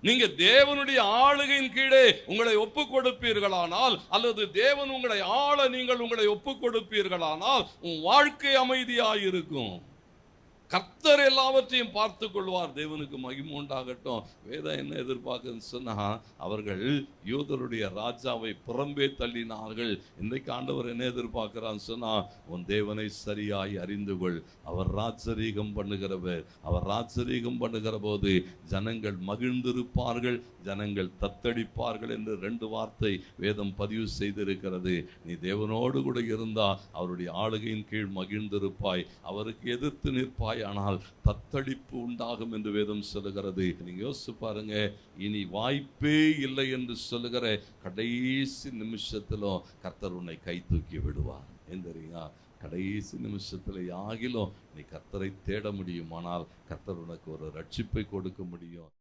நீங்க தேவனுடைய ஆளுகையின் கீழே உங்களை ஒப்புக் கொடுப்பீர்களானால், அல்லது தேவன் உங்களை ஆள நீங்கள் உங்களை ஒப்புக் கொடுப்பீர்களானால் உன் வாழ்க்கை அமைதியாயிருக்கும். கர்த்தர் எல்லாவற்றையும் பார்த்து கொள்வார். தேவனுக்கு மகிமை உண்டாகட்டும். வேதம் என்ன எதிர்பார்க்குன்னு சொன்னா, அவர்கள் யூதருடைய ராஜாவை புறம்பே தள்ளினார்கள். இன்றைக்கு ஆண்டவர் என்ன எதிர்பார்க்கிறான்னு சொன்னா, உன் தேவனை சரியாய் அறிந்து கொள். அவர் ராஜரீகம் பண்ணுகிறவர். அவர் ராஜரீகம் பண்ணுகிற போது ஜனங்கள் மகிழ்ந்திருப்பார்கள், ஜனங்கள் தத்தளிப்பார்கள் என்று 2 வார்த்தை வேதம் பதிவு செய்திருக்கிறது. நீ தேவனோடு கூட இருந்தா அவருடைய ஆளுகையின் கீழ் மகிழ்ந்திருப்பாய், அவருக்கு எதிர்த்து நிற்பாய், ஆனால் தத்தளிப்பு உண்டாகும் என்று வேதம் சொல்லுகிறது. நீங்க யோசிச்சு பாருங்க, இனி வாய்ப்பே இல்லை என்று சொல்லுகிற கடைசி நிமிஷத்திலும் கர்த்தர் உன்னை கை தூக்கி விடுவார். தெரியுமா? கடைசி நிமிஷத்துல ஆகிலும் நீ கர்த்தரை தேட முடியுமானால் கர்த்தர் உனக்கு ஒரு ரட்சிப்பை கொடுக்க முடியும்.